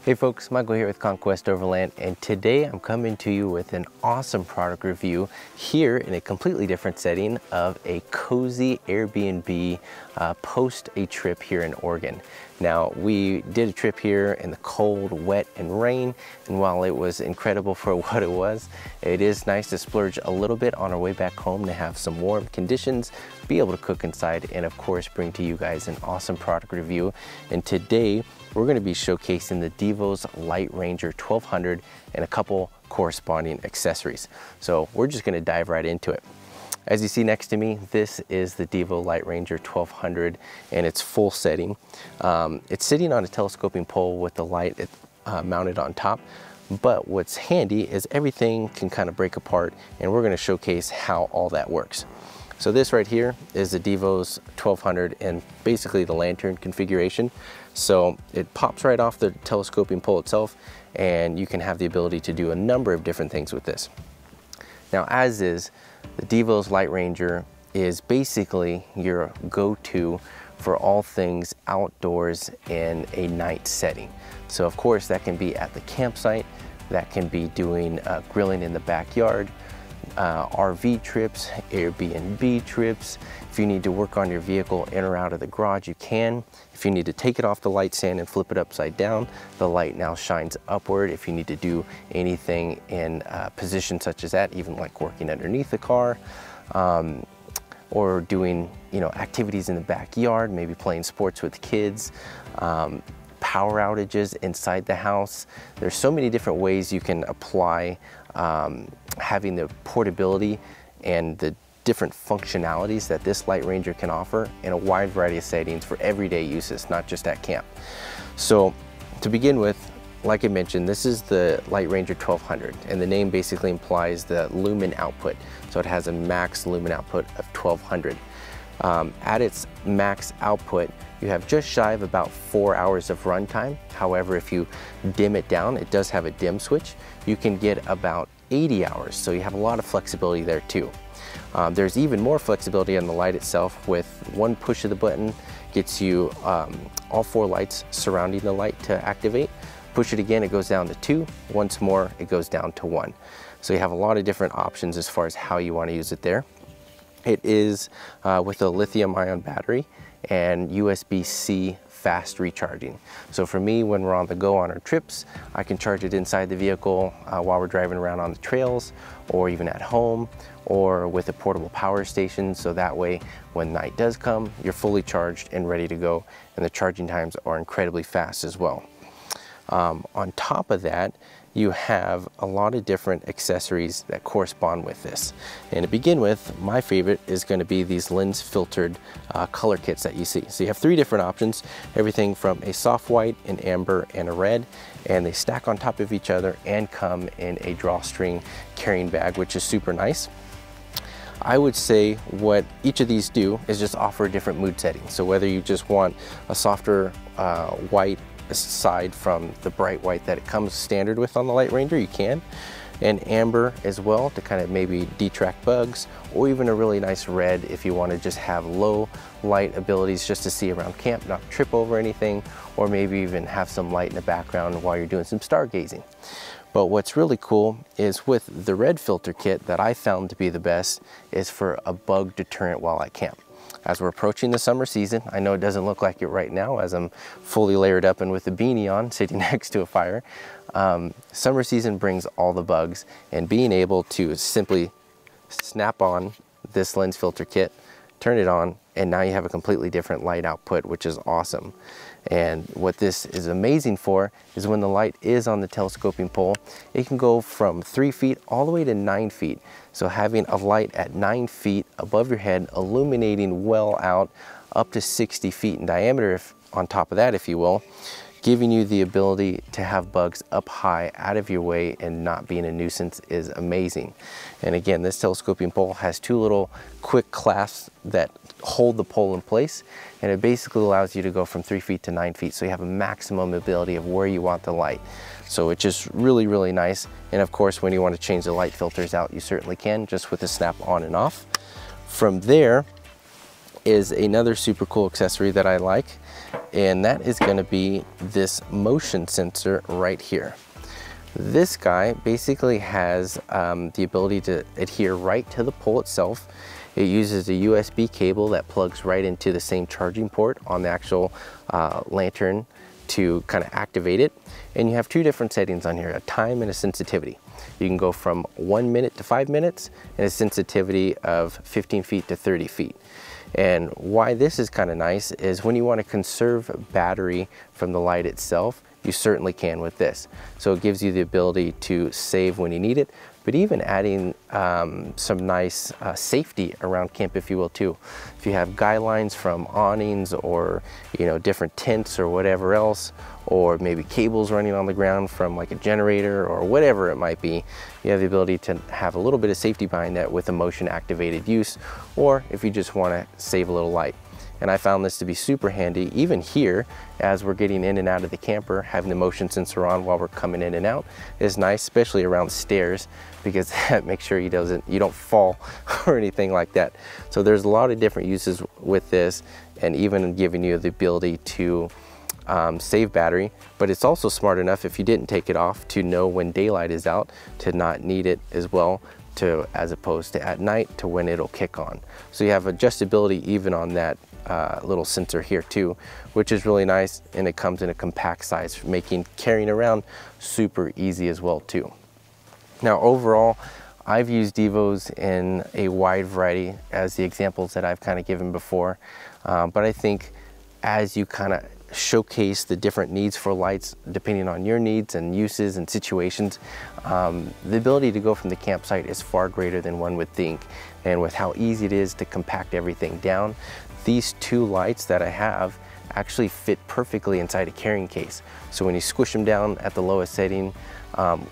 Hey folks, Michael here with Conquest Overland, and today I'm coming to you with an awesome product review here in a completely different setting of a cozy Airbnb post a trip here in Oregon. Now, we did a trip here in the cold, wet, and rain, and while it was incredible for what it was, it is nice to splurge a little bit on our way back home to have some warm conditions, be able to cook inside, and of course bring to you guys an awesome product review. And today, we're going to be showcasing the Devos LightRanger 1200 and a couple corresponding accessories. So we're just going to dive right into it. As you see next to me, this is the Devos LightRanger 1200 and its full setting. It's sitting on a telescoping pole with the light mounted on top. But what's handy is everything can kind of break apart, and we're going to showcase how all that works. So this right here is the Devos 1200 and basically the lantern configuration. So it pops right off the telescoping pole itself, and you can have the ability to do a number of different things with this. Now, as is, the Devos LightRanger is basically your go-to for all things outdoors in a night setting. So of course that can be at the campsite, that can be doing grilling in the backyard, RV trips, Airbnb trips. If you need to work on your vehicle in or out of the garage, you can. If you need to take it off the light stand and flip it upside down, the light now shines upward. If you need to do anything in a position such as that, even like working underneath the car, or doing activities in the backyard, maybe playing sports with kids, power outages inside the house. There's so many different ways you can apply having the portability and the different functionalities that this LightRanger can offer in a wide variety of settings for everyday uses, not just at camp. So to begin with, like I mentioned, this is the LightRanger 1200, and the name basically implies the lumen output. So it has a max lumen output of 1200. At its max output, you have just shy of about 4 hours of runtime. However, if you dim it down, it does have a dim switch, you can get about 80 hours. So you have a lot of flexibility there too. There's even more flexibility on the light itself. With one push of the button, gets you all 4 lights surrounding the light to activate. Push it again, it goes down to 2. Once more, it goes down to 1. So you have a lot of different options as far as how you want to use it there. It is with a lithium-ion battery and USB-C fast recharging. So for me, when we're on the go on our trips, I can charge it inside the vehicle while we're driving around on the trails, or even at home, or with a portable power station. So that way, when night does come, you're fully charged and ready to go, and the charging times are incredibly fast as well. On top of that, you have a lot of different accessories that correspond with this. And to begin with, my favorite is going to be these lens filtered color kits that you see. So you have 3 different options, everything from a soft white, an amber, and a red, and they stack on top of each other and come in a drawstring carrying bag, which is super nice. I would say what each of these do is just offer a different mood setting. So whether you just want a softer white aside from the bright white that it comes standard with on the LightRanger, you can. And amber as well to kind of maybe detract bugs, or even a really nice red if you want to just have low light abilities just to see around camp, not trip over anything, or maybe even have some light in the background while you're doing some stargazing. But what's really cool is with the red filter kit that I found to be the best is for a bug deterrent while at camp. As we're approaching the summer season, I know it doesn't look like it right now as I'm fully layered up and with a beanie on, sitting next to a fire. Summer season brings all the bugs, and being able to simply snap on this lens filter kit, turn it on, and now you have a completely different light output, which is awesome. And what this is amazing for is when the light is on the telescoping pole, it can go from 3 feet all the way to 9 feet. So having a light at 9 feet above your head, illuminating well out up to 60 feet in diameter, on top of that, if you will, giving you the ability to have bugs up high out of your way and not being a nuisance is amazing. And again, this telescoping pole has 2 little quick clasps that hold the pole in place, and it basically allows you to go from 3 feet to 9 feet, so you have a maximum ability of where you want the light. So it's just really, really nice. And of course, when you want to change the light filters out, you certainly can, just with a snap on and off. From there is another super cool accessory that I like, and that is going to be this motion sensor right here. This guy basically has the ability to adhere right to the pole itself. It uses a USB cable that plugs right into the same charging port on the actual lantern to kind of activate it. And you have two different settings on here, a time and a sensitivity. You can go from 1 minute to 5 minutes and a sensitivity of 15 feet to 30 feet. And why this is kind of nice is when you want to conserve battery from the light itself, you certainly can with this. So it gives you the ability to save when you need it, but even adding some nice safety around camp, if you will, too. If you have guy lines from awnings or, you know, different tents or whatever else, or maybe cables running on the ground from like a generator or whatever it might be, you have the ability to have a little bit of safety behind that with a motion activated use, or if you just want to save a little light. And I found this to be super handy, even here, as we're getting in and out of the camper, having the motion sensor on while we're coming in and out is nice, especially around stairs, because that makes sure you don't fall or anything like that. So there's a lot of different uses with this, and even giving you the ability to save battery, but it's also smart enough, if you didn't take it off, to know when daylight is out, to not need it as well, as opposed to at night, to when it'll kick on. So you have adjustability even on that little sensor here too, which is really nice, and it comes in a compact size, making carrying around super easy as well too. Now overall, I've used Devos in a wide variety as the examples that I've kind of given before, but I think as you kind of showcase the different needs for lights depending on your needs and uses and situations, the ability to go from the campsite is far greater than one would think. And with how easy it is to compact everything down, these two lights that I have actually fit perfectly inside a carrying case. So when you squish them down at the lowest setting,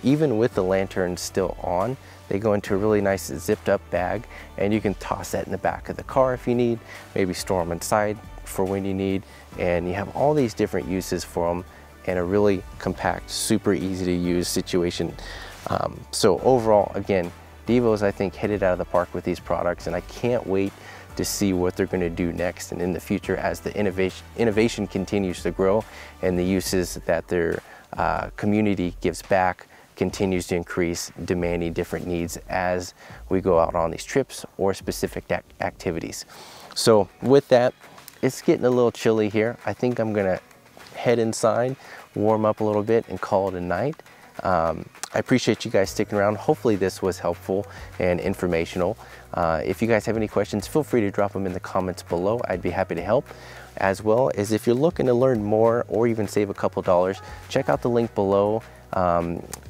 even with the lantern still on, they go into a really nice zipped up bag, and you can toss that in the back of the car if you need, maybe store them inside for when you need, and you have all these different uses for them in a really compact, super easy to use situation. So overall, again, Devos, I think, hit it out of the park with these products, and I can't wait to see what they're going to do next and in the future as the innovation continues to grow and the uses that their community gives back continues to increase, demanding different needs as we go out on these trips or specific activities. So with that, it's getting a little chilly here. I think I'm gonna head inside, warm up a little bit, and call it a night. I appreciate you guys sticking around. Hopefully this was helpful and informational. If you guys have any questions, feel free to drop them in the comments below. I'd be happy to help. As well as if you're looking to learn more or even save a couple dollars, check out the link below.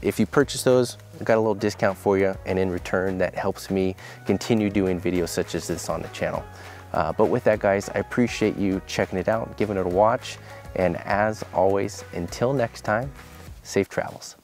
If you purchase those, I've got a little discount for you, and in return that helps me continue doing videos such as this on the channel. But with that, guys, I appreciate you checking it out, giving it a watch, and as always, until next time, safe travels.